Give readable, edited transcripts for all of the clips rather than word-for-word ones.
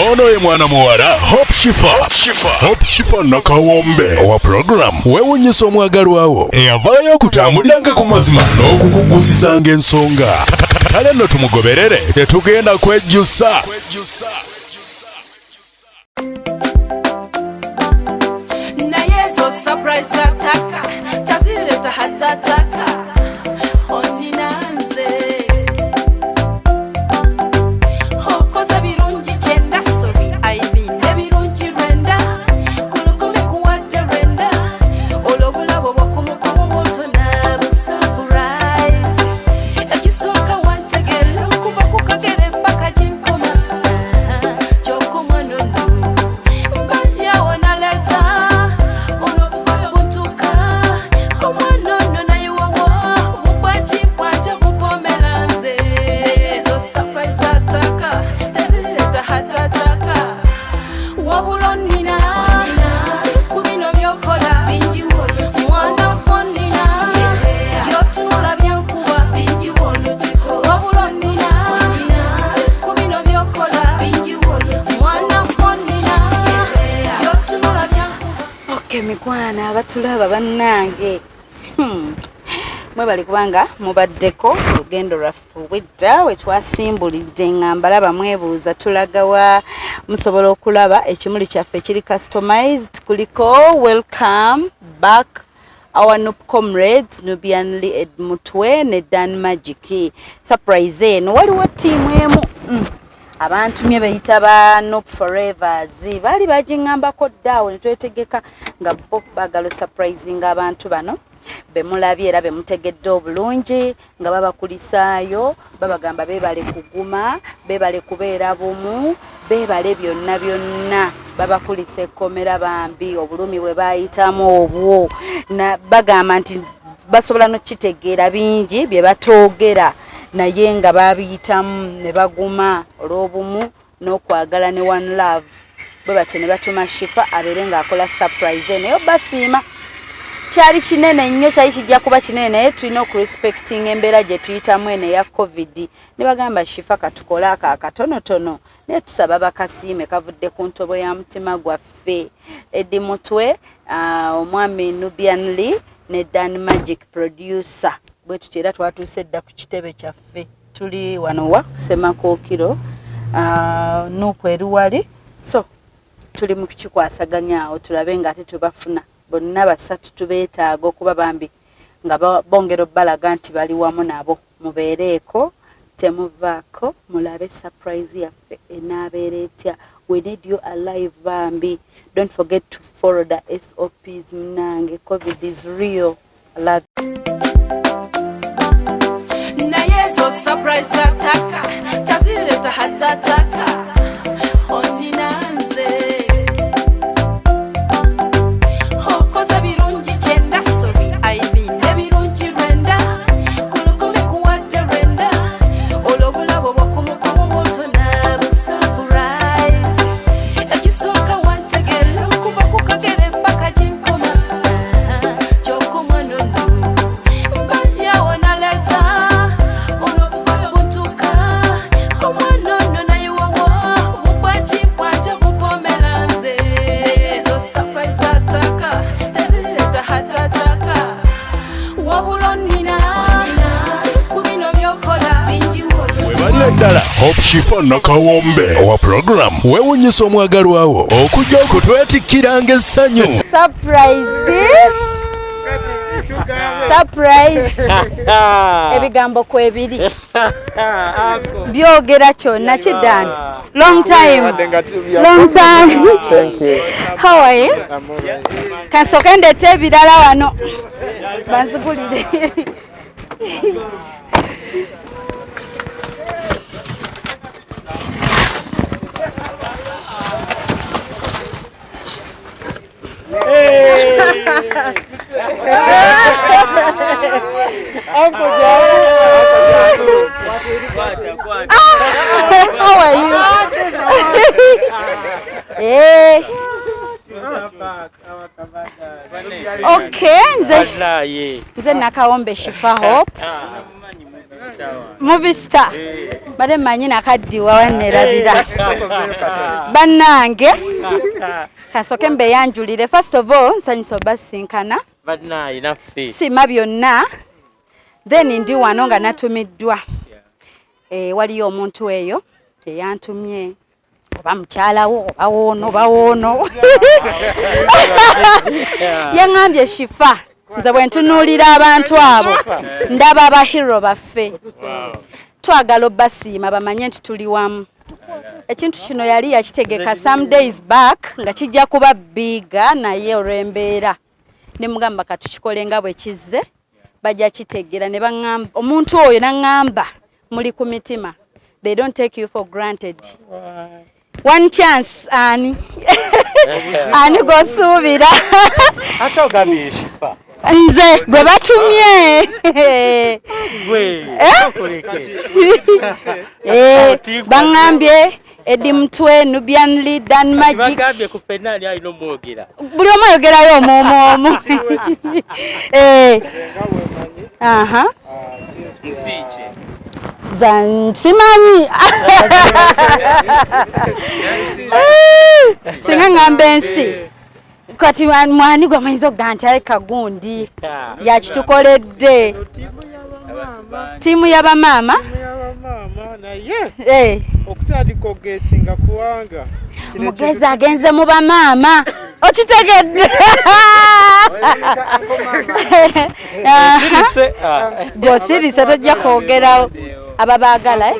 ono ye mwana muwala Hope Shifa nakawombe owa program wewunyisa omwagalwawo eyavaayo okutambuliranga ku mazima n'okukugusisanga ensonga. Kale nno tumugoberere tetugenda kwejjusa. Naye zo surprise ataka tazileta hatataka ondinanze hokoza birungi kyenda sobi aibine birungi rwenda kulukumi kuwadde rwenda olobulabo bwakumukumu moto nabusurprise ekisooka wantegera okuva ku kagere paka jinkoma kyokumwanono mbadyawo naleta mikwana abatulaba bannange mwebali kubanga mubaddeko olugendo lwaffe obwedda we twasimbulidde ngambala bamwebuuza tulagawa musobola okulaba ekimuli kyaffe kiri customized kuliko welcome back our Nup comrades Nubianly Edmutwe ne Dan Magic surprise eno waliwo tiimu emu abantu mye bayita ba Nup Forever bali bagingambako ddaawo ne twetegeka nga bo bagalo surprising abantu bano bemulabye era bemutegedde obulungi nga babakulisaayo babagamba bebale kuguma bebale kubeera bumu bebale byonna babakulisa ekkomera bambi obulumi bwe bayitamu obwo na bagamba nti basobola n'okitegeera bingi bye batoogera naye nga babiyitamu ne baguma olw'obumu n'okwagala ne one love bwe batyo ne batuma Shifa abeere ng'akola surprise naye basiima kyali kinene nnyo kyali kijja kuba kinene naye tulina okurespecting embeera gye tuyitamu eno eya covid ne bagamba Shifa katukola ako akatonotono naye tusaba bakasiime kavudde ku ntobo ya mutima gwaffe Edmutwe omwami Nubianly ne Dan Magic producer bwe tutera twatuuse dda ku kitebe kyaffe tuli wano wa Semakookiro Nup eriwali so tuli mu kukikwasaganyaawo tulabe nga ate tubafuna bonna basatu tubeetaaga okuba bambi nga bongera obbalaga nti bali wamu nabo mubeereeko temuvaako mulabe surprise yaffe enaabeera etya we need you alive bambi don't forget to follow the SOPs mnange covid is real I love you. Naye zo surprise ataka tazileta hatataka ondinanze hokoza birungi kyenda sobi aibine birungi rwenda kulukumi kuwadde rwenda olobulabo bwakumukumu moto nabusurprise ekisooka wantegera okuva ku kagere paka jinkoma kyokumwanono mbadyawo naleta olobuntuka omwanono naye wawo mubwakimpwata mupomeranze zo surprise ataka tazileta hatataka wabulonina sikubino byokola Webali ddala Hope Shifa nakawombe owa program wewunyisa omwagalwawo okujja okutwetikkiranga essanyu. Surprise ebigambo kwebiri byogera kyonna kiddani long time Thank you. How are you? Kansoke ndete ebirala wano banzigulire How are you? Hey. Okay, nze nakawombe Shifa Hope. Movie star. bale manyi nakaddiwa wannerabira bannange kasoke mbe yanjulire first of all nsanyusa obasinkana bannaye naffe sima byonna then ndi wano nga natumiddwa waliyo omuntu eyo eyantumye oba mukyalawo oba woono yaŋŋambye Shifa nze bwe ntunuulira abantu abo ndaba abahiro baffe twagala obbasiima bamanye nti tuli wamu ekintu kino yali yakitegeka some days back nga kijja kuba biga naye olw'embeera ne mugamba katukikole nga bwe kizze bajja kitegeera ne baŋŋamba omuntu oyo n'aŋŋamba muli ku mitima they don't take you for granted one chance ani ani gosuubira ate ogambye Shifa nze gwe batumye baŋŋambye Eddie Mutwe Nubian Lee Dan Magic bagambye ku ffenna ali alina omwogera buli omu ayogerayo omwomu nsiike simanyi singa ŋŋamba ensi kati mwani gwe amanyiza okuga nti aleka gundi yakitukoledde tiimu y'abamaama naye okutandika ogesinga kuwanga mugezi agenze mu bamaama okitegedde gosirise tojja kwogerawo ababaagala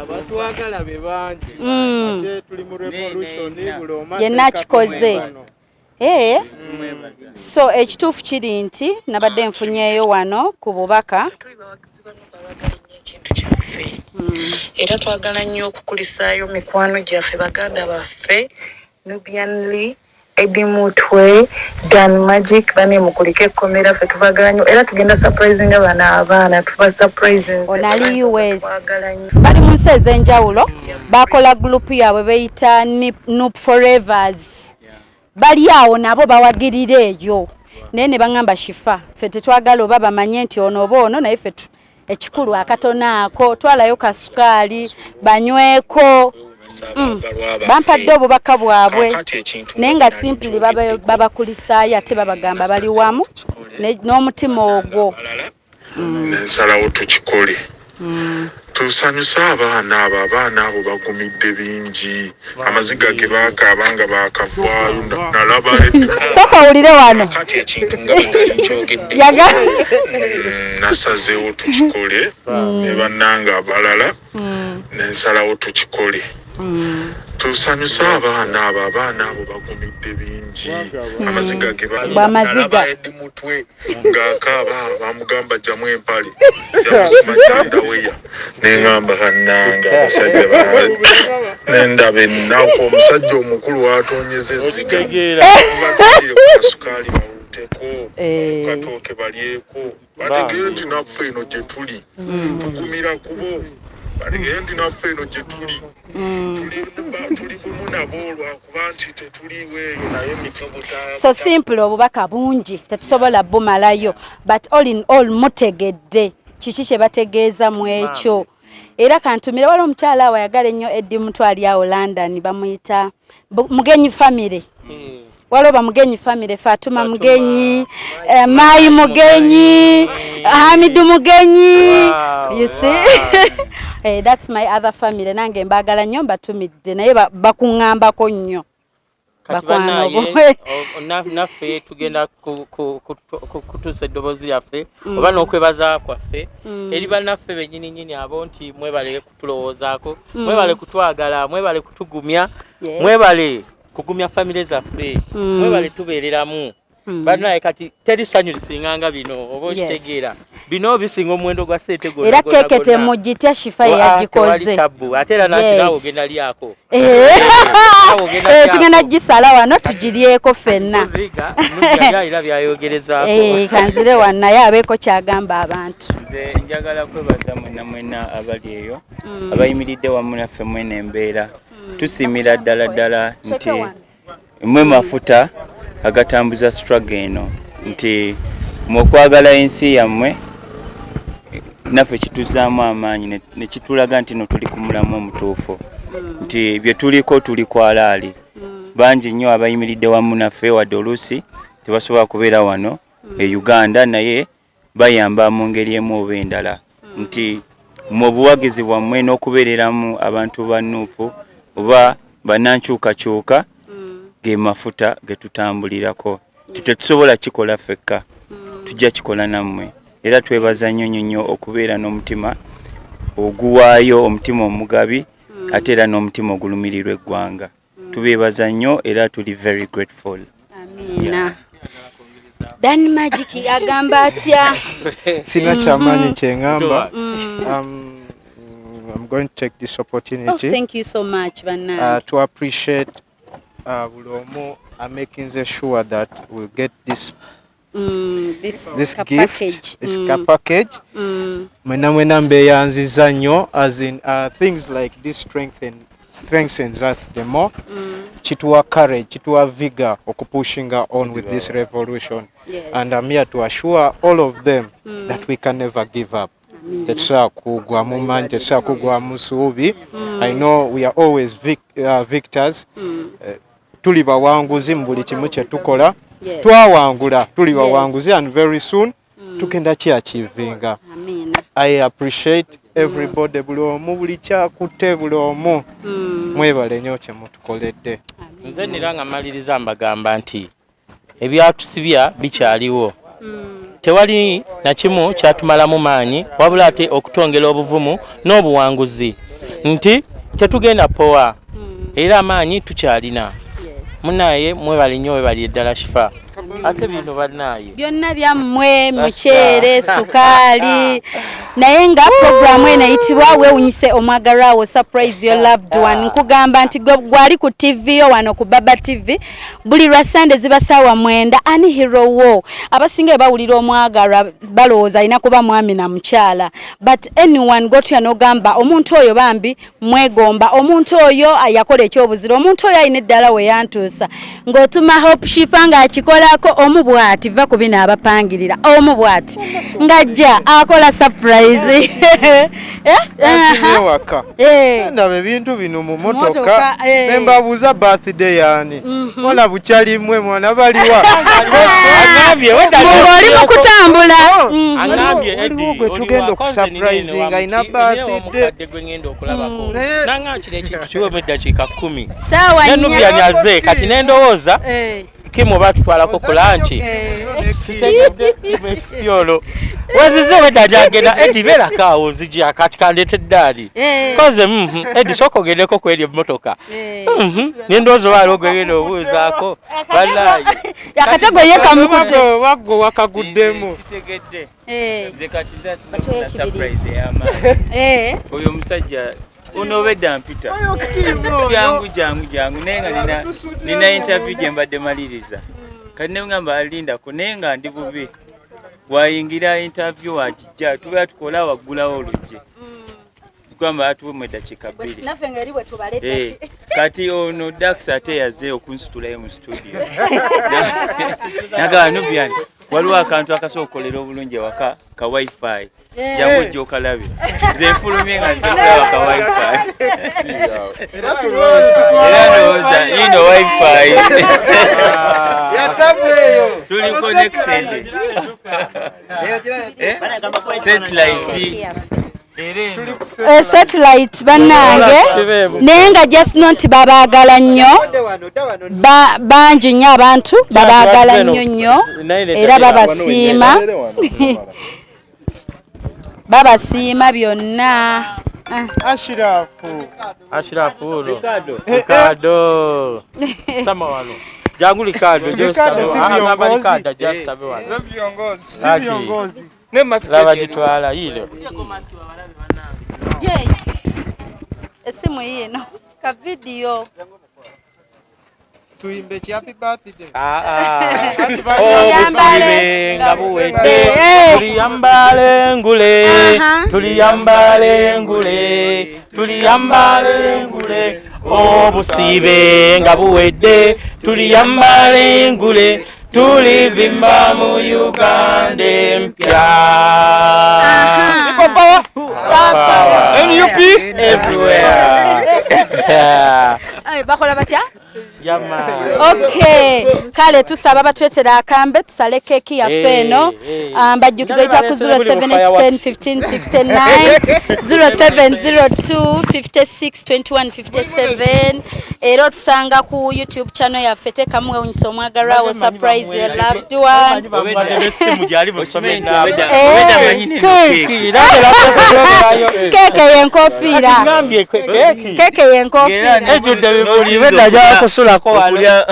abatwagala be bangi ate tuli mu revolution buli omu yenna akikoze so ekituufu kiri nti nabadde nfunyeeyo wano ku bubaka ekintu kyaffe era twagala nnyo okukulisaayo mikwano gyaffe baganda baffe Nubian Lee Eddie Mutwe Dan Magic bane mukulike ekkomera ffe tubagala nnyo era tugenda surprisinga bano abaana tuba surprising onali US bali mu nsi ez'enjawulo bakola gurupu yaabwe beyita Noop Forevers bali awo nabo bawagirira eyo naye ne baŋŋamba Shifa ffe tetwagala oba bamanye nti ono oba ono naye ffe ekikulu akatono ako twalayo kasukaali banyweko bampadde obubaka bwabwe naye nga simply babakulisaayo ate babagamba bali wamu n'omutima ogwo nsalawo tukikole tusanyuse abaana abo bagumidde bingi amaziga ge baakaaba nga baakavaayo nalaba soka owulire wano kati ekintu nga kyogedde nasazeewo tukikole ne bannanga abalala nensalawo tukikole tusanyuse abaana abo bagumidde bingi amaziga ge bamaziga Eddie Mutwe ng'akaaba bamugamba jjamu empale yamusima jandaweya neŋŋamba kannanga abasajja nendaba ennaku omusajja omukulu watonyeza ezziga batire ku kasukaali bawuteko katooke balyeko bategere nti naffe eno gye tuli tugumira kubo bategere nti naffe eno gye tuli tuli bumu nabo lwakuba nti tetuliwo eyo naye emitibuta so simple obubaka bungi tetusobola bumalayo but all in all mutegedde kiki kye bategeeza mu ekyo era kantumire waliwo omukyala awo ayagala ennyo Eddie Mutwe ali awo London bamuyita Mugenyi family waliwo bamugenyi family Fatuma Mugenyi Mayi Mugenyi Hamidu Mugenyi you see that's my other family nange mbagala nnyo mbatumidde naye bakuŋŋambako nnyo naffe tugenda kutuusa eddoboozi lyaffe oba n'okwebaza kwaffe eri bannaffe bennyininyini abo nti mwebale kutulowoozaako mwebale kutwagala mwebale kutugumya mwebale kugumya famire zaffe mwebale tubeereramu bannaye kati teri ssanyu lisinganga bino oba okitegeera bino bisinga omuwendo gwa ssente gwo era keke temugitya Shifa yagikoze ate era nanti naawe ogenda lyako tugenda gisala wano tugiryeko ffenna era byayogerezaako kanzire wannaye abeeko kyagamba abantu nze njagala kwebaza mwena abali eyo abayimiridde wamu naffe mwena embeera tusiimira ddala nti mwe mafuta agatambuza struggle eno nti mwokwagala ensi yammwe naffe kituzaamu amaanyi ne kitulaga nti no tuli ku mulamu omutuufu nti bye tuliko tuli kwalaali bangi nnyo abayimiridde wamu naffe wadde oluusi tebasobola kubeera wano e Uganda naye bayamba mu ngeri emu oba endala nti mu buwagizi bwammwe n'okubeereramu abantu ba Nuupu oba bannankyukakyuka ge mafuta ge tutambulirako tetusobola kikola ffekka tujja kikola nammwe era twebaza nnyo okubeera n'omutima oguwaayo omutima omugabi ate era n'omutima ogulumirirwa eggwanga tubeebaza nnyo era tuli very grateful. Amina. Dan Magic agamba atya? Sina kyamaanyi kyengamba. I'm going to take this opportunity. Oh, thank you so much, Banna. To appreciate Bulomo making sure that we'll get this gift, package. This package. Mwena mbeyanziza nnyo as in things like this strengthens us the more. Chituwa courage, chituwa vigor pushing on with this revolution. Yes. And I'm here to assure all of them that we can never give up. Tetsa kugwa mumanyi, tetsa kugwa musubi. I know we are always victors. Tuli bawanguzi mu buli kimu kye tukola. Twawangula tuli bawanguzi and very soon tukenda kyachivinga. I appreciate everybody Bulomo buli kyakutte Bulomo. Mwebale nnyo kye mutukoledde. Nze niranga maliriza mbagamba nti ebyatusibya bikyaliwo. Tewali na kimu kyatumalamu maanyi wabula ate okutongera obuvumu n'obuwanguzi nti tetugenda powa era amaanyi tukyalina. Munaye mwebale nnyo webali eddala shifa ate bino bannaye byonna byammwe muceere sukaali naye nga programu eno eyitibwa weewunyise omwagalwa wo surprise your loved one nkugamba nti gwali ku TV yo wano ku Baba TV buli lwa Sunday ziba ssaawa 9 ani hero wo abasinga bawulira omwagalwa balowooza alina kuba mwami na mukyala but anyone gotya n'ogamba omuntu oyo bambi mwegomba omuntu oyo yakola ekyobuzira omuntu oyo alina eddala we yantuusa ng'otuma Hope Shifa ng'akikolako omubwati va ku bino abapangirira omubwati ng'ajja akola surprise waka ndaba ebintu bino mu motoka nembabuuza birthday yani mwana bukyali mmwe mwana baliwa oli mu kutambula waliwo gwe tugenda okusurprisinga ina birthday nanga kino ekintu kiwemu eddakiika 10 saawa nenubyanyaze kati nendowooza kimu batutwalako ku lanchi sitegedde expiolo wazize wedda jagenda edi berakaawo zijja kati kandete eddaali koze edi sooka ogendeko ku eri emmotoka nendowooza obaali ogwegenda obuuzaako wallahi akatego ye kamukute waggo wakaguddemu sitegedde nze kati nza surprise y'amaanyi oyo omusajja onobedda mpita jangu nenga nina interview gye mbadde maliriza kati nengamba alindako nenga ndi bubi wayingira interview wakijja tubeera tukola waggulawo oluggi tugamba atuwe mu eddakiika 2 kati ono Dax ate yaze okunsitulayo mu studio nagaba Nubian waliwo akantu akasookolera obulungi ewaka ka wifi jangu ojja okalabe nze nfulumye nga nze kulaba ka wifi era ndowooza yino wifi tuli connected satellite bannange naye nga just not babaagala nnyo bangi nnyo abantu babaagala nnyo era babasiima byonna. Ashirafu ulo Ricardo Stama wano jangu Ricardo just Ricardo just tabe wano si viongozi ne masketi lava jitwala hilo je esimu yino ka video tuimbe happy birthday busibe ngabuwedde tuliyambale ngule obusibe ngabuwedde tuliyambale ngule tulivimba mu Uganda empya. NUP Everywhere. Bakola batya? Yama. Okay, kale tusaba batwetera akambe tusale keki ya feno. Bajjukiza ita ku 07101569 0702 562157. Ero tusanga ku YouTube channel ya Fete kamwe unyisa omwagalwa surprise your loved one. Keke yenkofira. Keke yenkofira. Kusula ko wala.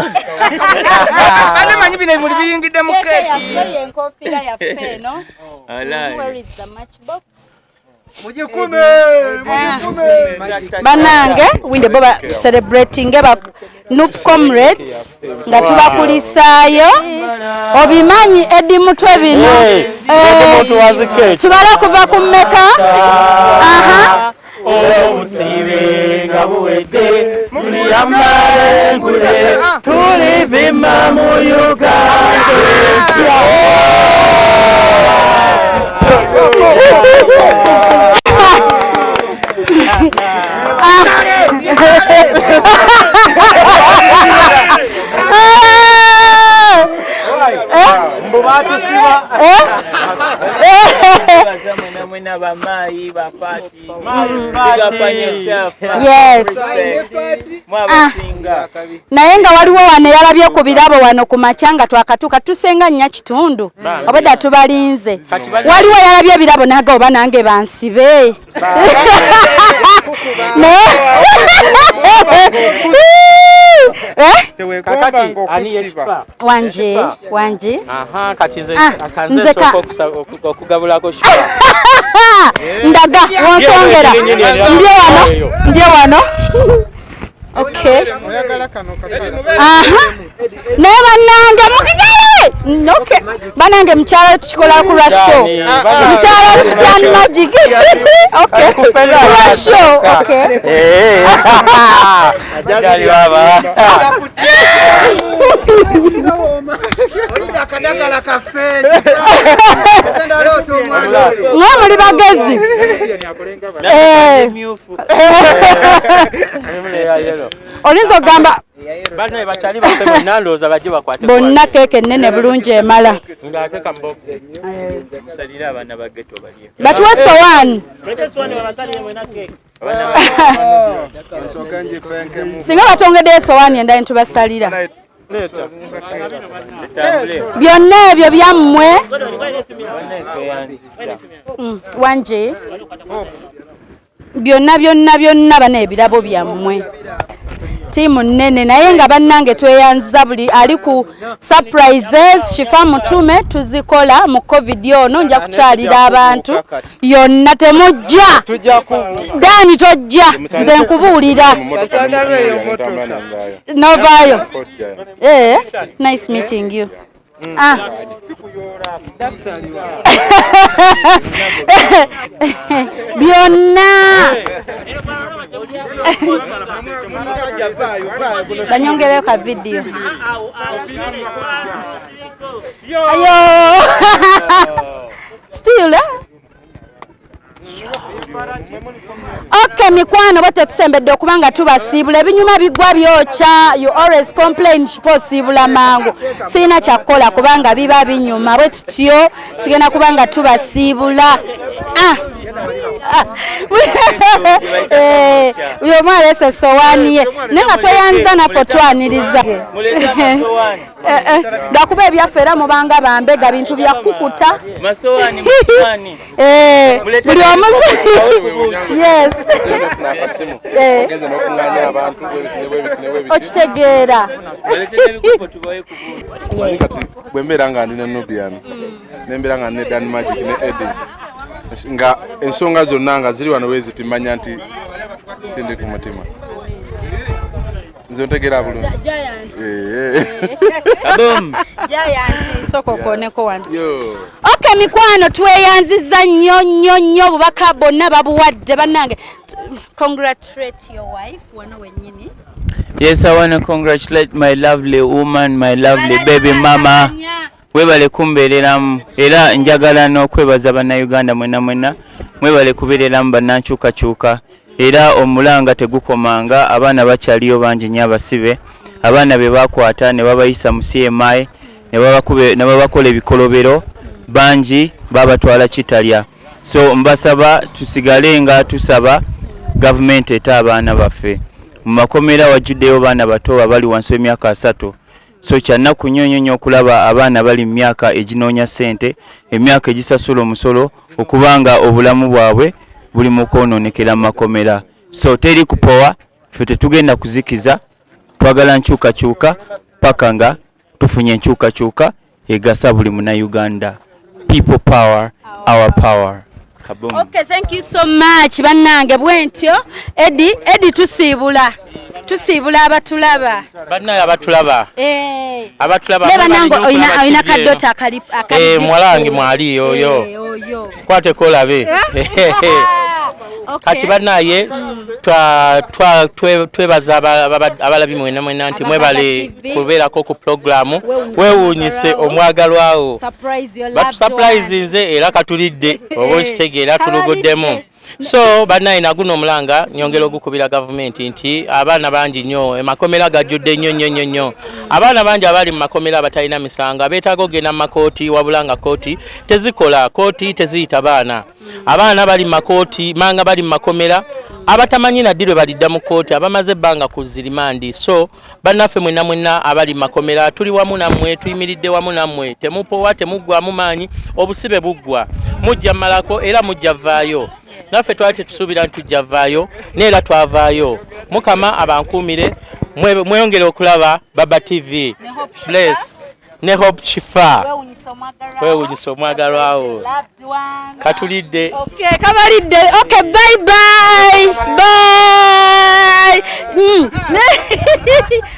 Ana manyi bine muri biyingide mu keki. Yenkofira ya feno. Where is the matchbox? Mujikume. Banange winde boba celebrating eba Nup comrades nga tubakulisaayo obimanyi Eddie Mutwe bino tubala kuva ku mmeka obusibe nga buwedde tuli amalengule tulivimba mu Uganda. Yes. Naye nga waliwo wano yalabye ku birabo wano ku macanga twakatuka tusenga nnya kitundu obeda tubalinze waliwo yalabye birabo naga oba nange bansibe Wanji kati nze okugabulako ndaga wonsongera ndiyo wano okay naye bannange mukijale okay banange mukyalo tukikola ku lwa show mukyalo Dan Magic okay ku lwa show okay ajali baba akadagala kafe muri bagezi olinza ogamba bana bachali bafemo nandoza baje bakwate bonna keke nene bulungi emala ngakeka box salira abana bageto baliye batuwa sowani singa batongedde sowani endali tubasalira byonna ebyo byammwe wanje byonna bana ebirabo byammwe tiimu nnene naye nga bannange tweyanziza buli ali ku surprises Shifa Mutume tuzikola mu covid ono nja kukyalira abantu yonna temujja Dani tojja nze nkubuulira novaayo nice meeting you byonna banyongereyo ka video ayo still okay mikwano bote tusembedde okubanga tubasiibula ebinyuma bigwa byokya you always complain for siibula mangu sina kyakola kubanga biba binyuma bwe tutyo tugenda kubanga tubasiibula uyo mwalese sowani ye nenga tweyanza naffe twaniriza lwakuba ebyaffe era mubanga bambega bintu byakukuta buli omu yes okitegeera bwembeera nga ndina Nubian nembeera nga ne Dan Magic ne Eddie nga ensonga zonna nga ziri wano weziti manya nti sindi ku mutima nze ntegeera bulungi soko koneko wano okay mikwano tweyanziza nnyo bubaka bonna babuwadde bannange congratulate your wife wano wenyini Yes, I want to congratulate my lovely woman, my lovely baby mama. Mwebale kumbeereramu era njagala n'okwebaza bannayuganda mwena mwebale kubeereramu bannankyukakyuka era omulanga tegukomanga abaana bakyaliyo bangi nnyo abasibe abaana be bakwata ne babayisa mu CMI ne babakola ebikolobero bangi babatwala kitalya so mbasaba tusigale nga tusaba gavumenti eta abaana baffe mu makomera wajjuddeyo baana bato abali wansi w'emyaka 3 so kyannaku nnyo okulaba abaana bali mu myaka eginoonya ssente emyaka egisasula omusolo okubanga obulamu bwabwe buli mu kwonoonekera mu makomera so teri kupowa ffe tetugenda kuzikiza twagala nkyukakyuka paka nga tufunye enkyukakyuka egasa buli munnayuganda. People power, our power. Kaboom. Okay, thank you so much bannange bwentyo Eddie tusiibula abatulaba bannaye abatulaba bannange oyina kaddota akali mwalange mwali oyo kwate kolabe kati bannaye twebaza abalabi mwena nti mwebale kubeerako ku programu weewuunyise omwagalwawo batusurprise nze era katulidde oba okitegeera tuluguddemu so bannaye naguno omulanga nyongera ogukubira gavumenti nti abaana bangi nnyo emakomera gajjudde nnyo abaana bangi abali mu makomera abatalina misango beetaaga ogenda mu makooti wabulanga kooti tezikola kooti teziyita abaana bali mu makooti manga bali mu makomera abatamanyi naddi lwe balidda mu kooti abamaze ebbanga ku zirimandi so bannaffe mwena abali mu makomera tuli wamu nammwe tuyimiridde wamu nammwe temupowa temuggwamu maanyi obusibe buggwa mujja malako era mujja vaayo naffe twali tetusuubira nti tujja vaayo neera twavaayo mukama abankuumire mweyongere okulaba Baba TV Bless ne Hope Shifa weewuunyisa omwagalwawo katulidde kabalidde bye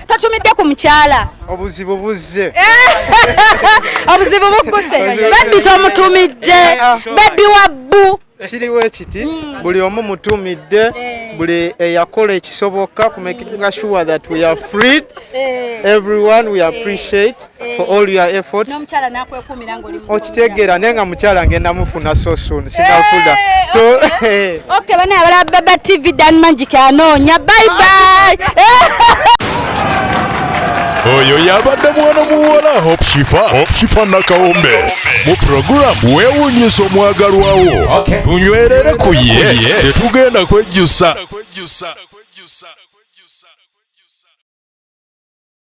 tatumidde ku mukyala obuzibu buzze obuzibu bugguse babbi tomutumidde babbi wabbu kiriwo ekiti buli omu mutumidde buli eyakola ekisoboka ku making sure that we are freed everyone we appreciate for all your efforts n'omukyala nakwekumira ng'oli okitegeera naye nga mukyala ngenda mufuna so soon sinafuda okay bana abala Baba TV Dan Magic anoonya bye oyo yabadde mwana muwala Hope Shifa Nakawombe mu program weewuunyisa omwagalwawo tunywerere ku ye tetugenda kwejjusa